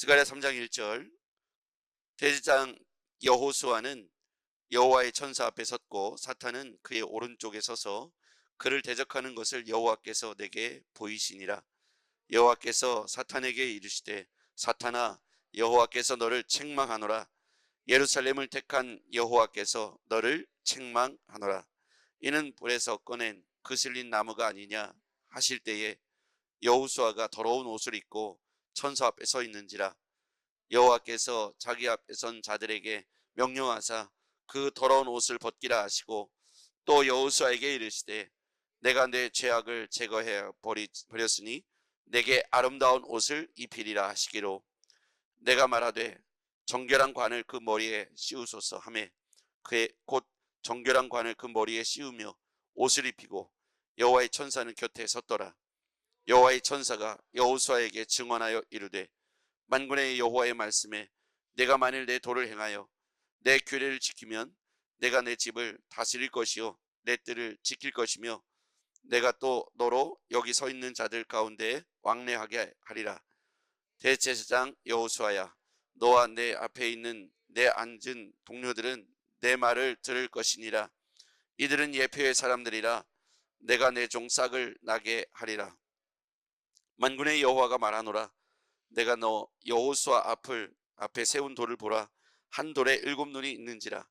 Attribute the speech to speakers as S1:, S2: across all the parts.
S1: 스가랴 3장 1절. 대제사장 여호수아는 여호와의 천사 앞에 섰고 사탄은 그의 오른쪽에 서서 그를 대적하는 것을 여호와께서 내게 보이시니라. 여호와께서 사탄에게 이르시되 사탄아, 여호와께서 너를 책망하노라. 예루살렘을 택한 여호와께서 너를 책망하노라. 이는 불에서 꺼낸 그슬린 나무가 아니냐 하실 때에 여호수아가 더러운 옷을 입고 천사 앞에 서 있는지라. 여호와께서 자기 앞에 선 자들에게 명령하사 그 더러운 옷을 벗기라 하시고 또 여호수아에게 이르시되 내가 내 죄악을 제거해 버렸으니 내게 아름다운 옷을 입히리라 하시기로 내가 말하되 정결한 관을 그 머리에 씌우소서 하매 그의 곧 정결한 관을 그 머리에 씌우며 옷을 입히고 여호와의 천사는 곁에 섰더라. 여호와의 천사가 여호수아에게 증언하여 이르되 만군의 여호와의 말씀에 내가 만일 내 도를 행하여 내 규례를 지키면 내가 내 집을 다스릴 것이요 내 뜰을 지킬 것이며 내가 또 너로 여기 서 있는 자들 가운데 왕래하게 하리라. 대제사장 여호수아야, 너와 내 앞에 있는 내 앉은 동료들은 내 말을 들을 것이니라. 이들은 예표의 사람들이라. 내가 내 종 싹을 나게 하리라. 만군의 여호와가 말하노라. 내가 너 여호수아 앞에 세운 돌을 보라. 한 돌에 7눈이 있는지라.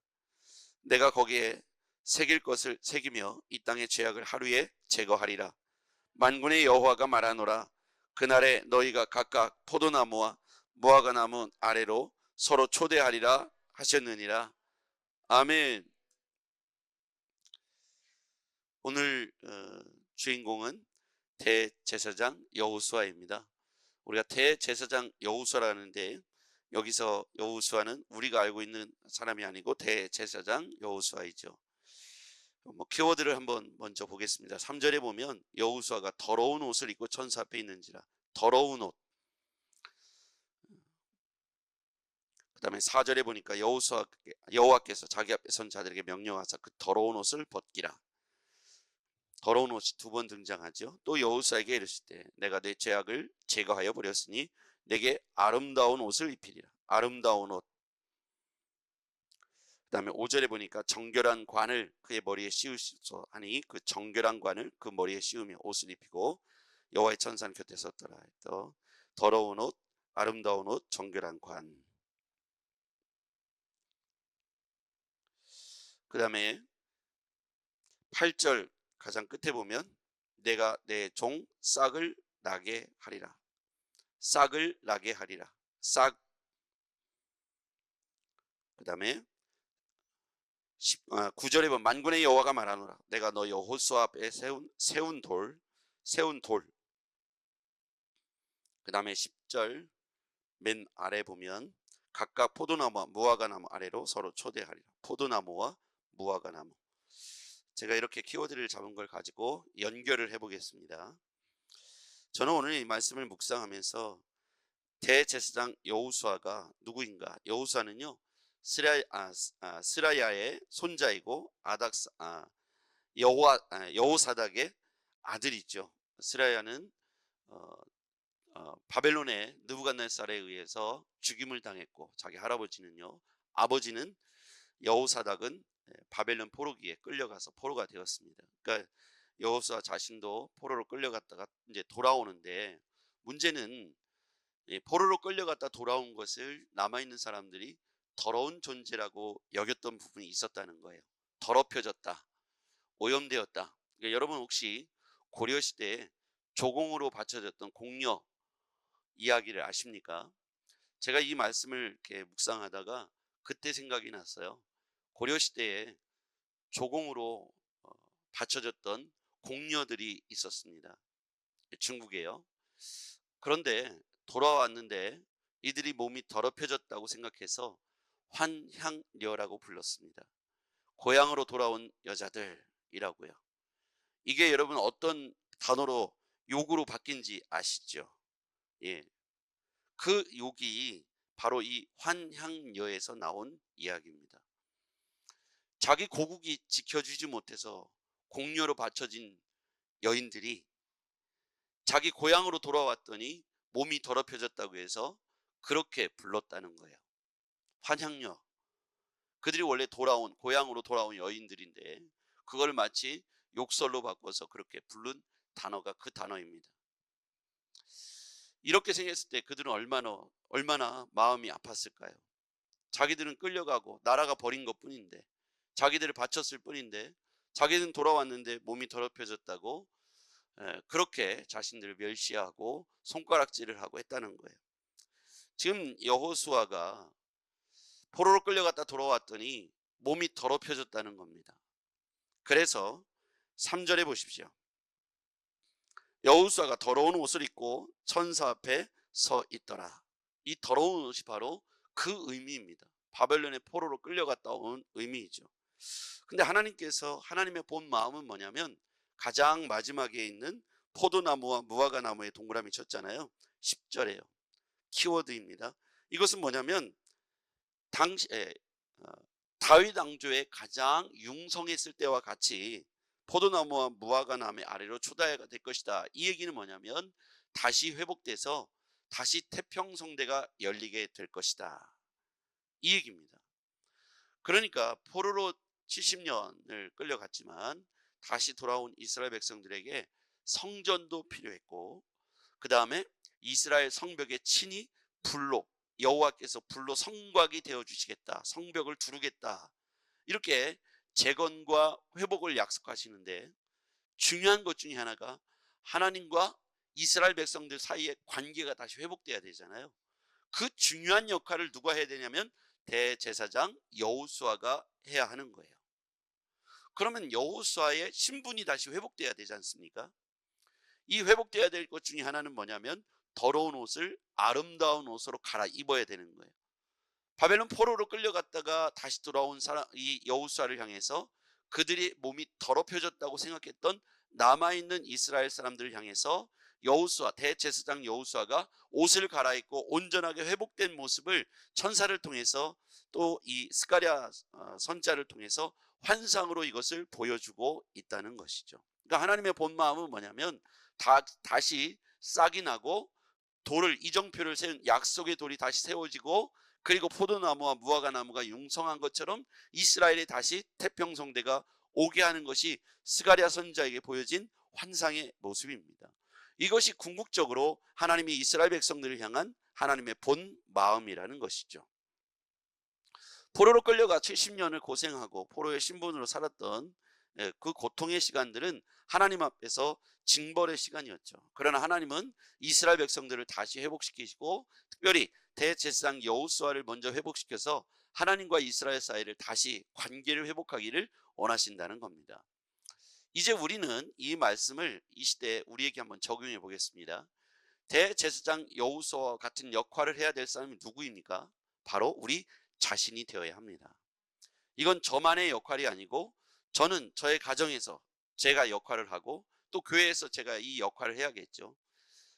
S1: 내가 거기에 새길 것을 새기며 이 땅의 죄악을 하루에 제거하리라. 만군의 여호와가 말하노라. 그날에 너희가 각각 포도나무와 무화과나무 아래로 서로 초대하리라 하셨느니라. 아멘. 오늘 주인공은 대제사장 여호수아입니다. 우리가 대제사장 여호수아라는데 여기서 여호수아는 우리가 알고 있는 사람이 아니고 대제사장 여호수아이죠. 키워드를 한번 먼저 보겠습니다. 3절에 보면 여호수아가 더러운 옷을 입고 천사 앞에 있는지라. 더러운 옷. 그 다음에 4절에 보니까 여호와께서 자기 앞에 선 자들에게 명령하사 그 더러운 옷을 벗기라. 더러운 옷이 2번 등장하죠. 또 여호수아에게 이르실 때 내가 내 죄악을 제거하여 버렸으니 내게 아름다운 옷을 입히리라. 아름다운 옷. 그 다음에 5절에 보니까 정결한 관을 그의 머리에 씌우소서 하니 그 정결한 관을 그 머리에 씌우며 옷을 입히고 여호와의 천사는 곁에 섰더라. 또 더러운 옷, 아름다운 옷, 정결한 관. 그 다음에 8절 가장 끝에 보면 내가 내 종 싹을 나게 하리라. 싹을 나게 하리라. 싹. 그 다음에 9절에 보면 만군의 여호와가 말하노라. 내가 너 여호수아 앞에 세운 돌. 그 다음에 10절 맨 아래 보면 각각 포도나무와 무화과나무 아래로 서로 초대하리라. 포도나무와 무화과나무. 제가 이렇게 키워드를 잡은 걸 가지고 연결을 해보겠습니다. 저는 오늘 이 말씀을 묵상하면서 대제사장 여호수아가 누구인가? 여호수아는요 스라야의 손자이고 여호사닥의 아들이죠. 스라야는 바벨론의 느부갓네살에 의해서 죽임을 당했고 자기 할아버지는요, 아버지는 여호사닥은 바벨론 포로기에 끌려가서 포로가 되었습니다. 그러니까 여호수아 자신도 포로로 끌려갔다가 이제 돌아오는데 문제는 포로로 끌려갔다 돌아온 것을 남아있는 사람들이 더러운 존재라고 여겼던 부분이 있었다는 거예요. 더럽혀졌다, 오염되었다. 그러니까 여러분 혹시 고려시대에 조공으로 바쳐졌던 공녀 이야기를 아십니까? 제가 이 말씀을 이렇게 묵상하다가 그때 생각이 났어요. 고려시대에 조공으로 바쳐졌던 공녀들이 있었습니다. 중국에요. 그런데 돌아왔는데 이들이 몸이 더럽혀졌다고 생각해서 환향녀라고 불렀습니다. 고향으로 돌아온 여자들이라고요. 이게 여러분 어떤 단어로 욕으로 바뀐지 아시죠? 예, 그 욕이 바로 이 환향녀에서 나온 이야기입니다. 자기 고국이 지켜주지 못해서 공녀로 바쳐진 여인들이 자기 고향으로 돌아왔더니 몸이 더럽혀졌다고 해서 그렇게 불렀다는 거예요. 환향여. 그들이 원래 고향으로 돌아온 여인들인데 그걸 마치 욕설로 바꿔서 그렇게 부른 단어가 그 단어입니다. 이렇게 생겼을 때 그들은 얼마나 마음이 아팠을까요? 자기들은 끌려가고 나라가 버린 것뿐인데, 자기들을 바쳤을 뿐인데, 자기들은 돌아왔는데 몸이 더럽혀졌다고 그렇게 자신들을 멸시하고 손가락질을 하고 했다는 거예요. 지금 여호수아가 포로로 끌려갔다 돌아왔더니 몸이 더럽혀졌다는 겁니다. 그래서 3절에 보십시오. 여호수아가 더러운 옷을 입고 천사 앞에 서 있더라. 이 더러운 옷이 바로 그 의미입니다. 바벨론의 포로로 끌려갔다 온 의미이죠. 근데 하나님께서 하나님의 본 마음은 뭐냐면 가장 마지막에 있는 포도나무와 무화과 나무에 동그라미 쳤잖아요. 10절에요. 키워드입니다. 이것은 뭐냐면 당시에 다윗 왕조의 가장 융성했을 때와 같이 포도나무와 무화과 나무의 아래로 초다해가 될 것이다. 이 얘기는 뭐냐면 다시 회복돼서 다시 태평성대가 열리게 될 것이다. 이 얘기입니다. 그러니까 포로로 70년을 끌려갔지만 다시 돌아온 이스라엘 백성들에게 성전도 필요했고, 그 다음에 이스라엘 성벽에 친히 불로, 여호와께서 불로 성곽이 되어 주시겠다, 성벽을 두르겠다, 이렇게 재건과 회복을 약속하시는데 중요한 것 중에 하나가 하나님과 이스라엘 백성들 사이의 관계가 다시 회복돼야 되잖아요. 그 중요한 역할을 누가 해야 되냐면 대제사장 여호수아가 해야 하는 거예요. 그러면 여호수아의 신분이 다시 회복돼야 되지 않습니까? 이 회복돼야 될 것 중에 하나는 뭐냐면 더러운 옷을 아름다운 옷으로 갈아입어야 되는 거예요. 바벨론 포로로 끌려갔다가 다시 돌아온 이 여호수아를 향해서 그들이 몸이 더럽혀졌다고 생각했던 남아있는 이스라엘 사람들을 향해서 여호수아, 대제사장 여호수아가 옷을 갈아입고 온전하게 회복된 모습을 천사를 통해서 또 이 스가랴 선자를 통해서 환상으로 이것을 보여주고 있다는 것이죠. 그러니까 하나님의 본 마음은 뭐냐면 다시 싹이 나고 돌을, 이정표를 세운 약속의 돌이 다시 세워지고, 그리고 포도나무와 무화과 나무가 융성한 것처럼 이스라엘에 다시 태평성대가 오게 하는 것이 스가랴 선자에게 보여진 환상의 모습입니다. 이것이 궁극적으로 하나님이 이스라엘 백성들을 향한 하나님의 본 마음이라는 것이죠. 포로로 끌려가 70년을 고생하고 포로의 신분으로 살았던 그 고통의 시간들은 하나님 앞에서 징벌의 시간이었죠. 그러나 하나님은 이스라엘 백성들을 다시 회복시키시고 특별히 대제사장 여호수아를 먼저 회복시켜서 하나님과 이스라엘 사이를 다시 관계를 회복하기를 원하신다는 겁니다. 이제 우리는 이 말씀을 이 시대에 우리에게 한번 적용해 보겠습니다. 대제사장 여호수아와 같은 역할을 해야 될 사람이 누구입니까? 바로 우리 자신이 되어야 합니다. 이건 저만의 역할이 아니고 저는 저의 가정에서 제가 역할을 하고 또 교회에서 제가 이 역할을 해야겠죠.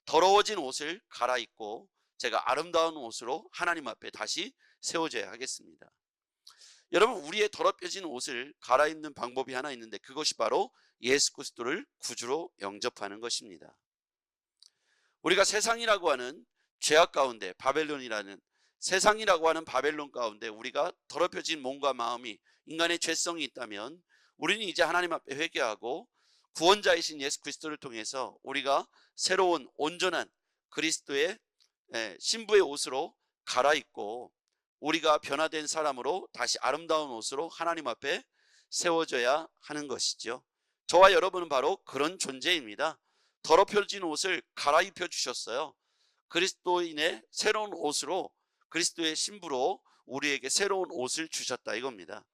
S1: 더러워진 옷을 갈아입고 제가 아름다운 옷으로 하나님 앞에 다시 세워져야 하겠습니다. 여러분, 우리의 더럽혀진 옷을 갈아입는 방법이 하나 있는데 그것이 바로 예수 그리스도를 구주로 영접하는 것입니다. 우리가 세상이라고 하는 죄악 가운데, 바벨론이라는 세상이라고 하는 바벨론 가운데 우리가 더럽혀진 몸과 마음이, 인간의 죄성이 있다면 우리는 이제 하나님 앞에 회개하고 구원자이신 예수 그리스도를 통해서 우리가 새로운 온전한 그리스도의 신부의 옷으로 갈아입고 우리가 변화된 사람으로 다시 아름다운 옷으로 하나님 앞에 세워져야 하는 것이죠. 저와 여러분은 바로 그런 존재입니다. 더럽혀진 옷을 갈아입혀 주셨어요. 그리스도인의 새로운 옷으로, 그리스도의 신부로 우리에게 새로운 옷을 주셨다 이겁니다.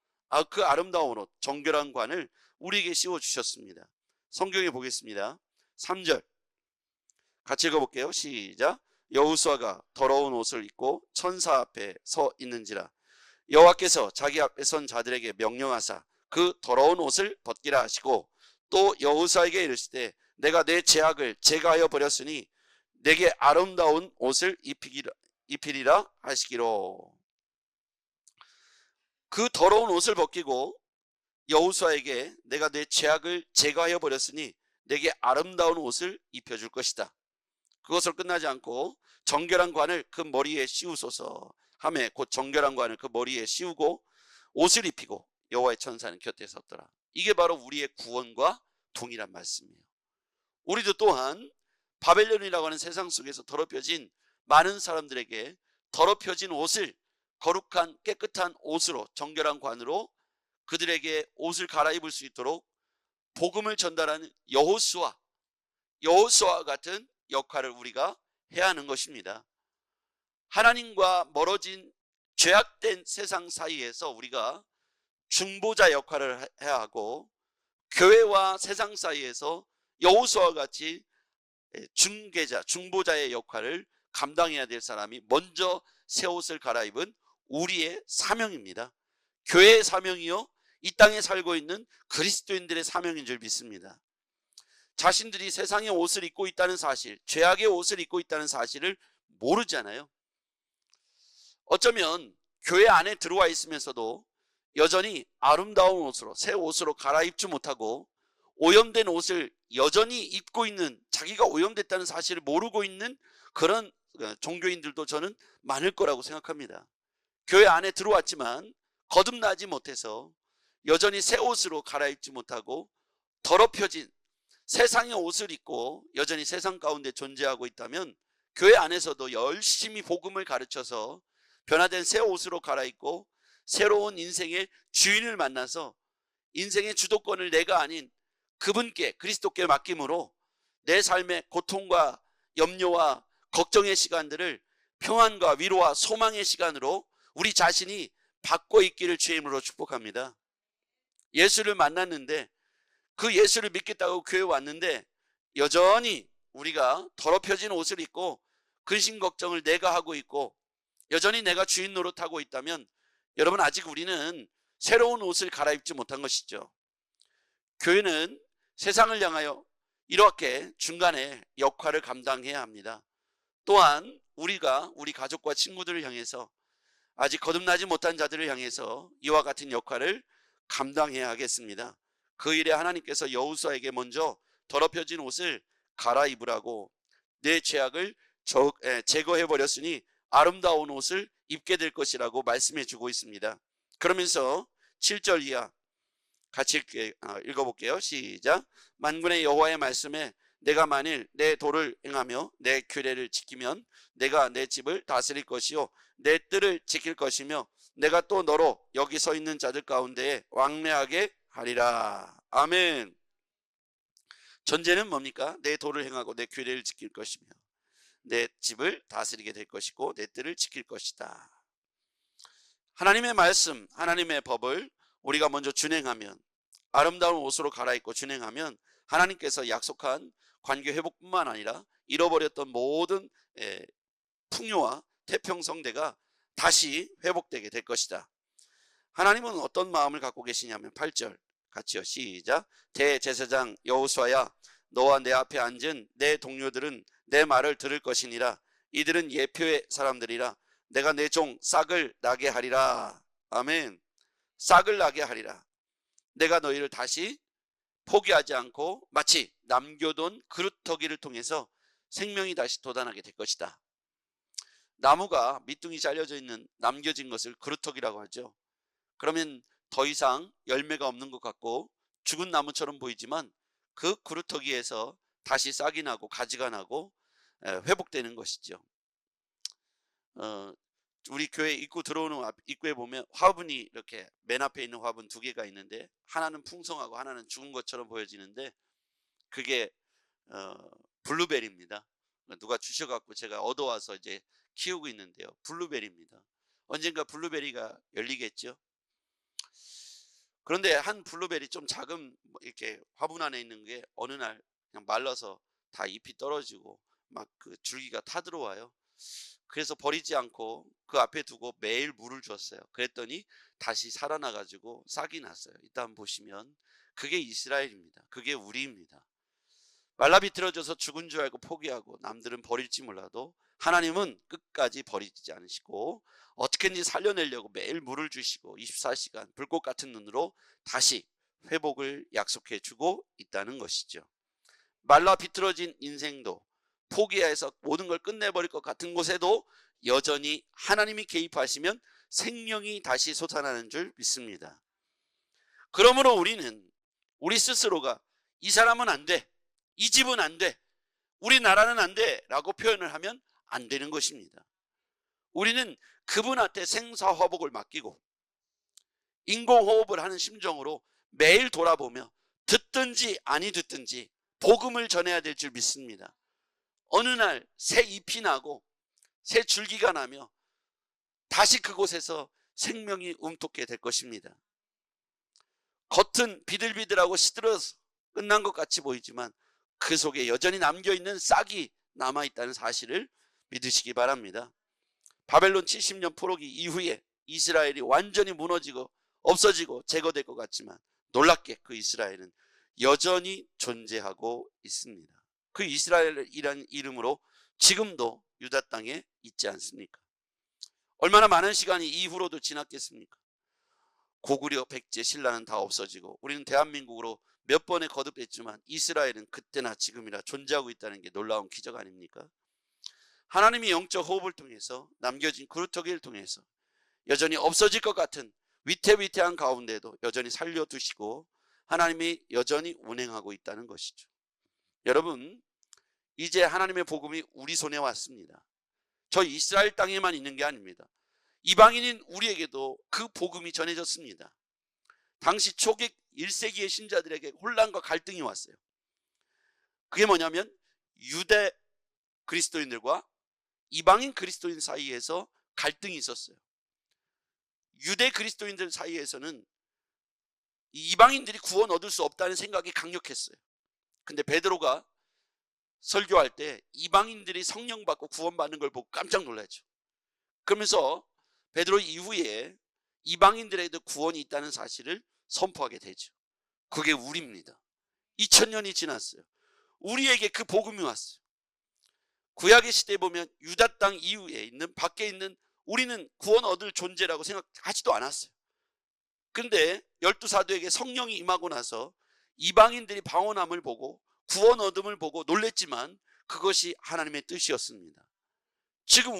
S1: 그 아름다운 옷, 정결한 관을 우리에게 씌워 주셨습니다. 성경에 보겠습니다. 3절 같이 읽어볼게요. 시작. 여호수아가 더러운 옷을 입고 천사 앞에 서 있는지라 여호와께서 자기 앞에 선 자들에게 명령하사 그 더러운 옷을 벗기라 하시고 또 여호수아에게 이르시되 내가 내 죄악을 제거하여 버렸으니 내게 아름다운 옷을 입히리라 하시기로. 그 더러운 옷을 벗기고 여호수아에게 내가 내 죄악을 제거하여 버렸으니 내게 아름다운 옷을 입혀줄 것이다. 그것을 끝나지 않고 정결한 관을 그 머리에 씌우소서 하매 곧 정결한 관을 그 머리에 씌우고 옷을 입히고 여호와의 천사는 곁에 섰더라. 이게 바로 우리의 구원과 동일한 말씀이에요. 우리도 또한 바벨론이라고 하는 세상 속에서 더럽혀진 많은 사람들에게 더럽혀진 옷을 거룩한 깨끗한 옷으로 정결한 관으로 그들에게 옷을 갈아입을 수 있도록 복음을 전달하는 여호수아 같은 역할을 우리가 해야 하는 것입니다. 하나님과 멀어진 죄악된 세상 사이에서 우리가 중보자 역할을 해야 하고, 교회와 세상 사이에서 여호수아와 같이 중개자, 중보자의 역할을 감당해야 될 사람이 먼저 새 옷을 갈아입은 우리의 사명입니다. 교회의 사명이요, 이 땅에 살고 있는 그리스도인들의 사명인 줄 믿습니다. 자신들이 세상의 옷을 입고 있다는 사실, 죄악의 옷을 입고 있다는 사실을 모르잖아요. 어쩌면 교회 안에 들어와 있으면서도 여전히 아름다운 옷으로, 새 옷으로 갈아입지 못하고 오염된 옷을 여전히 입고 있는, 자기가 오염됐다는 사실을 모르고 있는 그런 종교인들도 저는 많을 거라고 생각합니다. 교회 안에 들어왔지만 거듭나지 못해서 여전히 새 옷으로 갈아입지 못하고 더럽혀진 세상의 옷을 입고 여전히 세상 가운데 존재하고 있다면, 교회 안에서도 열심히 복음을 가르쳐서 변화된 새 옷으로 갈아입고 새로운 인생의 주인을 만나서 인생의 주도권을 내가 아닌 그분께, 그리스도께 맡김으로 내 삶의 고통과 염려와 걱정의 시간들을 평안과 위로와 소망의 시간으로 우리 자신이 바꿔 있기를 주의 이름으로 축복합니다. 예수를 만났는데, 그 예수를 믿겠다고 교회에 왔는데 여전히 우리가 더럽혀진 옷을 입고 근심 걱정을 내가 하고 있고 여전히 내가 주인 노릇하고 있다면, 여러분, 아직 우리는 새로운 옷을 갈아입지 못한 것이죠. 교회는 세상을 향하여 이렇게 중간에 역할을 감당해야 합니다. 또한 우리가 우리 가족과 친구들을 향해서, 아직 거듭나지 못한 자들을 향해서 이와 같은 역할을 감당해야 하겠습니다. 그 일에 하나님께서 여호수아에게 먼저 더럽혀진 옷을 갈아입으라고, 내 죄악을 제거해 버렸으니 아름다운 옷을 입게 될 것이라고 말씀해 주고 있습니다. 그러면서 7절 이하 같이 읽어볼게요. 시작. 만군의 여호와의 말씀에 내가 만일 내 도를 행하며 내 규례를 지키면 내가 내 집을 다스릴 것이요 내 뜰을 지킬 것이며 내가 또 너로 여기 서 있는 자들 가운데에 왕래하게 하리라. 아멘. 전제는 뭡니까? 내 도를 행하고 내 규례를 지킬 것이며 내 집을 다스리게 될 것이고 내 뜰을 지킬 것이다. 하나님의 말씀, 하나님의 법을 우리가 먼저 준행하면, 아름다운 옷으로 갈아입고 준행하면 하나님께서 약속한 관계 회복뿐만 아니라 잃어버렸던 모든 풍요와 태평성대가 다시 회복되게 될 것이다. 하나님은 어떤 마음을 갖고 계시냐면 8절 같이요. 시작. 대제사장 여호수아야, 너와 내 앞에 앉은 내 동료들은 내 말을 들을 것이니라. 이들은 예표의 사람들이라. 내가 내 종 싹을 나게 하리라. 아멘. 싹을 나게 하리라. 내가 너희를 다시 포기하지 않고 마치 남겨둔 그루터기를 통해서 생명이 다시 돋아나게 될 것이다. 나무가 밑둥이 잘려져 있는 남겨진 것을 그루터기라고 하죠. 그러면 더 이상 열매가 없는 것 같고 죽은 나무처럼 보이지만 그 그루터기에서 다시 싹이 나고 가지가 나고 회복되는 것이죠. 우리 교회 입구 들어오는 입구에 보면 화분이 이렇게 맨 앞에 있는 화분 2개가 있는데, 하나는 풍성하고 하나는 죽은 것처럼 보여지는데 그게 블루베리입니다. 누가 주셔갖고 제가 얻어와서 이제 키우고 있는데요. 블루베리입니다. 언젠가 블루베리가 열리겠죠. 그런데 한 블루베리 좀 작은 이렇게 화분 안에 있는 게 어느 날 그냥 말라서 다 잎이 떨어지고 막 그 줄기가 타들어와요. 그래서 버리지 않고 그 앞에 두고 매일 물을 줬어요. 그랬더니 다시 살아나가지고 싹이 났어요. 이따 한번 보시면 그게 이스라엘입니다. 그게 우리입니다. 말라 비틀어져서 죽은 줄 알고 포기하고 남들은 버릴지 몰라도 하나님은 끝까지 버리지 않으시고 어떻게든지 살려내려고 매일 물을 주시고 24시간 불꽃 같은 눈으로 다시 회복을 약속해 주고 있다는 것이죠. 말라 비틀어진 인생도 포기해서 모든 걸 끝내버릴 것 같은 곳에도 여전히 하나님이 개입하시면 생명이 다시 솟아나는 줄 믿습니다. 그러므로 우리는 우리 스스로가 이 사람은 안 돼, 이 집은 안 돼, 우리나라는 안 돼 라고 표현을 하면 안 되는 것입니다. 우리는 그분한테 생사화복을 맡기고 인공호흡을 하는 심정으로 매일 돌아보며 듣든지 아니 듣든지 복음을 전해야 될 줄 믿습니다. 어느 날 새 잎이 나고 새 줄기가 나며 다시 그곳에서 생명이 움돋게 될 것입니다. 겉은 비들비들하고 시들어서 끝난 것 같이 보이지만 그 속에 여전히 남겨있는 싹이 남아있다는 사실을 믿으시기 바랍니다. 바벨론 70년 포로기 이후에 이스라엘이 완전히 무너지고 없어지고 제거될 것 같지만 놀랍게 그 이스라엘은 여전히 존재하고 있습니다. 그 이스라엘이라는 이름으로 지금도 유다 땅에 있지 않습니까? 얼마나 많은 시간이 이후로도 지났겠습니까? 고구려, 백제, 신라는 다 없어지고 우리는 대한민국으로 몇 번에 거듭했지만 이스라엘은 그때나 지금이나 존재하고 있다는 게 놀라운 기적 아닙니까? 하나님이 영적 호흡을 통해서 남겨진 그루터기를 통해서 여전히 없어질 것 같은 위태위태한 가운데도 여전히 살려두시고 하나님이 여전히 운행하고 있다는 것이죠. 여러분, 이제 하나님의 복음이 우리 손에 왔습니다. 저 이스라엘 땅에만 있는 게 아닙니다. 이방인인 우리에게도 그 복음이 전해졌습니다. 당시 초기 1세기의 신자들에게 혼란과 갈등이 왔어요. 그게 뭐냐면 유대 그리스도인들과 이방인 그리스도인 사이에서 갈등이 있었어요. 유대 그리스도인들 사이에서는 이방인들이 구원 얻을 수 없다는 생각이 강력했어요. 근데 베드로가 설교할 때 이방인들이 성령 받고 구원받는 걸 보고 깜짝 놀랐죠. 그러면서 베드로 이후에 이방인들에게도 구원이 있다는 사실을 선포하게 되죠. 그게 우리입니다. 2000년이 지났어요. 우리에게 그 복음이 왔어요. 구약의 시대에 보면 유다 땅 이후에 있는 밖에 있는 우리는 구원 얻을 존재라고 생각하지도 않았어요. 그런데 12사도에게 성령이 임하고 나서 이방인들이 방언함을 보고 구원 얻음을 보고 놀랬지만 그것이 하나님의 뜻이었습니다. 지금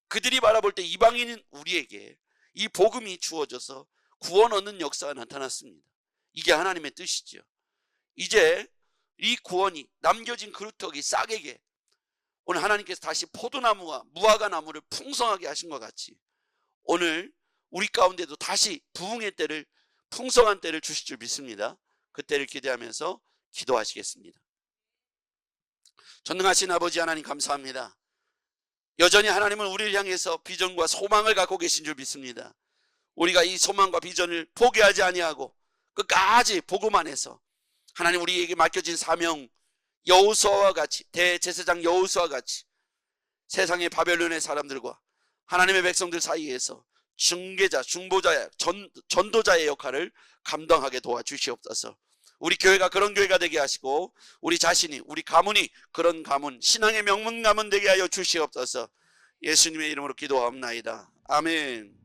S1: 그들이 바라볼 때 이방인인 우리에게 이 복음이 주어져서 구원 얻는 역사가 나타났습니다. 이게 하나님의 뜻이죠. 이제 이 구원이 남겨진 그루터기 싹에게 오늘 하나님께서 다시 포도나무와 무화과 나무를 풍성하게 하신 것 같이 오늘 우리 가운데도 다시 부흥의 때를, 풍성한 때를 주실 줄 믿습니다. 그 때를 기대하면서 기도하시겠습니다. 전능하신 아버지 하나님 감사합니다. 여전히 하나님은 우리를 향해서 비전과 소망을 갖고 계신 줄 믿습니다. 우리가 이 소망과 비전을 포기하지 아니하고 끝까지 복음 안에서 하나님 우리에게 맡겨진 사명, 여호수아와 같이, 대제사장 여호수아와 같이 세상의 바벨론의 사람들과 하나님의 백성들 사이에서 중개자, 중보자의 전도자의 역할을 감당하게 도와주시옵소서. 우리 교회가 그런 교회가 되게 하시고 우리 자신이, 우리 가문이 그런 가문, 신앙의 명문 가문 되게 하여 주시옵소서. 예수님의 이름으로 기도하옵나이다. 아멘.